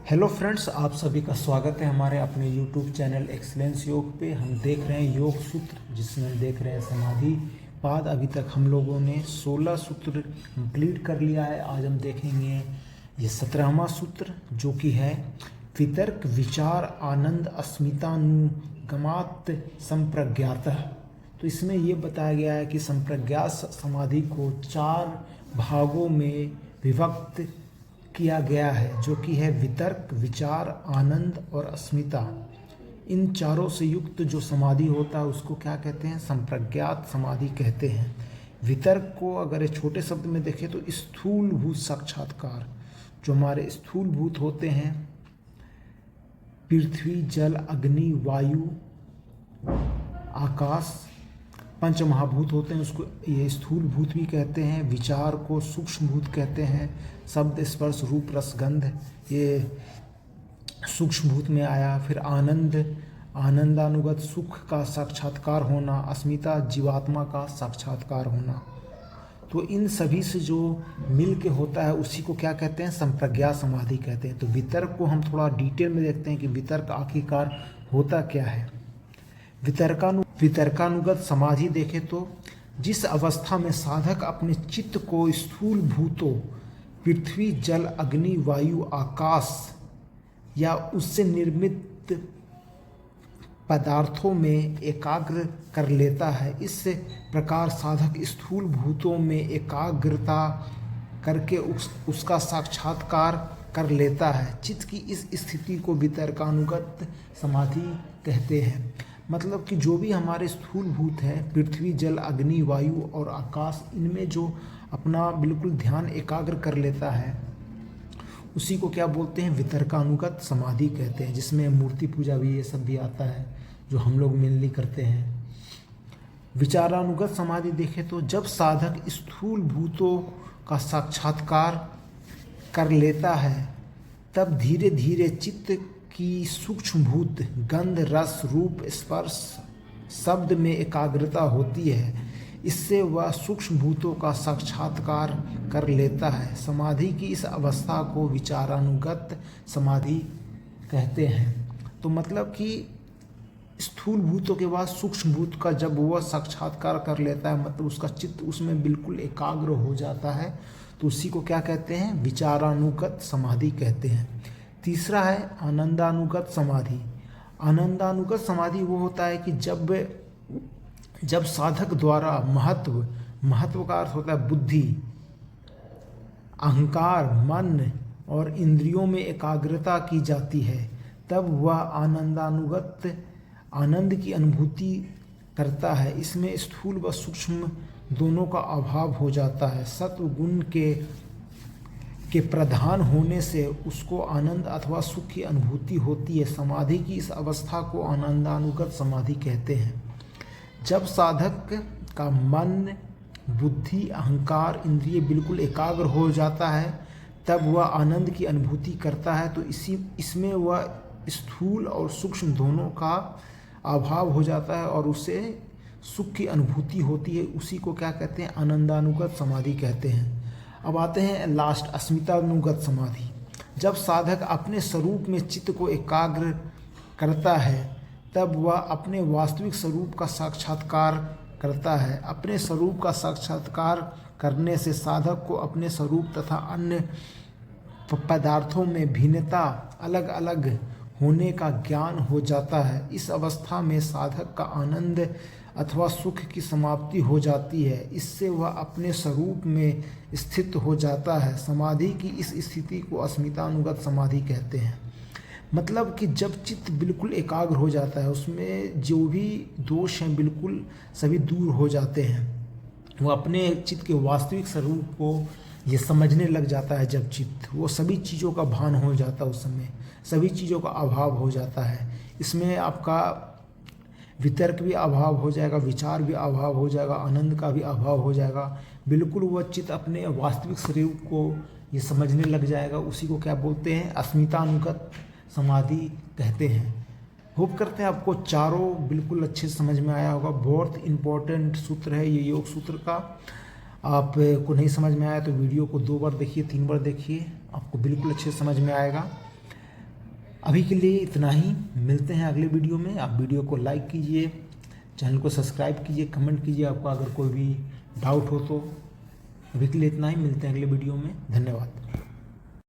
Hello friends, आप सभी का स्वागत है हमारे अपने यूट्यूब चैनल एक्सीलेंस योग पे। हम देख रहे हैं योग सूत्र, जिसमें देख रहे हैं समाधि पाद। अभी तक हम लोगों ने 16 सूत्र कंप्लीट कर लिया है। आज हम देखेंगे ये 17वां सूत्र, जो कि है वितर्क विचार आनंद अस्मितानुगमात् संप्रज्ञातः। तो इसमें ये बताया गया है कि संप्रज्ञात समाधि को 4 भागों में विभक्त किया गया है, जो कि है वितर्क, विचार, आनंद और अस्मिता। इन चारों से युक्त जो समाधि होता है उसको क्या कहते हैं? संप्रज्ञात समाधि कहते हैं। वितर्क को अगर एक छोटे शब्द में देखें तो स्थूल भूत साक्षात्कार, जो हमारे स्थूल भूत होते हैं, पृथ्वी, जल, अग्नि, वायु, आकाश, पंच महाभूत होते हैं, उसको ये स्थूल भूत भी कहते हैं। विचार को सूक्ष्म भूत कहते हैं। शब्द, स्पर्श, रूप, रस, गंध, ये सूक्ष्म भूत में आया। फिर आनंद, आनंदानुगत सुख का साक्षात्कार होना। अस्मिता, जीवात्मा का साक्षात्कार होना। तो इन सभी से जो मिल के होता है उसी को क्या कहते हैं? संप्रज्ञात समाधि कहते हैं। तो वितर्क को हम थोड़ा डिटेल में देखते हैं कि वितर्क आखिरकार होता क्या है। वितर्कानुगत समाधि देखें तो जिस अवस्था में साधक अपने चित्त को स्थूल भूतों, पृथ्वी, जल, अग्नि, वायु, आकाश या उससे निर्मित पदार्थों में एकाग्र कर लेता है, इस प्रकार साधक स्थूल भूतों में एकाग्रता करके उसका साक्षात्कार कर लेता है। चित्त की इस स्थिति को वितर्कानुगत समाधि कहते हैं। मतलब कि जो भी हमारे स्थूल भूत हैं, पृथ्वी, जल, अग्नि, वायु और आकाश, इनमें जो अपना बिल्कुल ध्यान एकाग्र कर लेता है उसी को क्या बोलते हैं? वितर्कानुगत समाधि कहते हैं। जिसमें मूर्ति पूजा भी, ये सब भी आता है, जो हम लोग मेनली करते हैं। विचारानुगत समाधि देखें तो जब साधक स्थूल भूतों का साक्षात्कार कर लेता है, तब धीरे धीरे चित्त की सूक्ष्म भूत गंध, रस, रूप, स्पर्श, शब्द में एकाग्रता होती है। इससे वह सूक्ष्म भूतों का साक्षात्कार कर लेता है। समाधि की इस अवस्था को विचारानुगत समाधि कहते हैं। तो मतलब कि स्थूल भूतों के बाद सूक्ष्म भूत का जब वह साक्षात्कार कर लेता है, मतलब उसका चित्त उसमें बिल्कुल एकाग्र हो जाता है, तो उसी को क्या कहते हैं? विचारानुगत समाधि कहते हैं। तीसरा है आनंदानुगत समाधि। आनंदानुगत समाधि वो होता है कि जब साधक द्वारा महत्व का अर्थ होता है बुद्धि, अहंकार, मन और इंद्रियों में एकाग्रता की जाती है, तब वह आनंदानुगत आनंद की अनुभूति करता है। इसमें स्थूल व सूक्ष्म दोनों का अभाव हो जाता है। सत्व गुण के प्रधान होने से उसको आनंद अथवा सुख की अनुभूति होती है। समाधि की इस अवस्था को आनंदानुगत समाधि कहते हैं। जब साधक का मन, बुद्धि, अहंकार, इंद्रिय बिल्कुल एकाग्र हो जाता है, तब वह आनंद की अनुभूति करता है। तो इसमें वह स्थूल और सूक्ष्म दोनों का अभाव हो जाता है और उसे सुख की अनुभूति होती है। उसी को क्या कहते हैं? आनंदानुगत समाधि कहते हैं। अब आते हैं लास्ट, अस्मितानुगत समाधि। जब साधक अपने स्वरूप में चित्त को एकाग्र करता है, तब वह अपने वास्तविक स्वरूप का साक्षात्कार करता है। अपने स्वरूप का साक्षात्कार करने से साधक को अपने स्वरूप तथा अन्य पदार्थों में भिन्नता, अलग अलग होने का ज्ञान हो जाता है। इस अवस्था में साधक का आनंद अथवा सुख की समाप्ति हो जाती है। इससे वह अपने स्वरूप में स्थित हो जाता है। समाधि की इस स्थिति को अस्मितानुगत समाधि कहते हैं। मतलब कि जब चित्त बिल्कुल एकाग्र हो जाता है, उसमें जो भी दोष हैं बिल्कुल सभी दूर हो जाते हैं। वो अपने चित्त के वास्तविक स्वरूप को ये समझने लग जाता है। जब चित्त, वो सभी चीज़ों का भान हो जाता है, उस समय सभी चीज़ों का अभाव हो जाता है। इसमें आपका वितर्क भी अभाव हो जाएगा, विचार भी अभाव हो जाएगा, आनंद का भी अभाव हो जाएगा। बिल्कुल वह चित्त अपने वास्तविक स्वरूप को ये समझने लग जाएगा। उसी को क्या बोलते हैं? अस्मितानुगत समाधि कहते हैं। होप करते हैं आपको चारों बिल्कुल अच्छे से समझ में आया होगा। बहुत इम्पोर्टेंट सूत्र है ये योग सूत्र का। आपको नहीं समझ में आया तो वीडियो को 2 बार देखिए, 3 बार देखिए, आपको बिल्कुल अच्छे समझ में आएगा। अभी के लिए इतना ही, मिलते हैं अगले वीडियो में। आप वीडियो को लाइक कीजिए, चैनल को सब्सक्राइब कीजिए, कमेंट कीजिए आपका अगर कोई भी डाउट हो तो। अभी के लिए इतना ही, मिलते हैं अगले वीडियो में। धन्यवाद।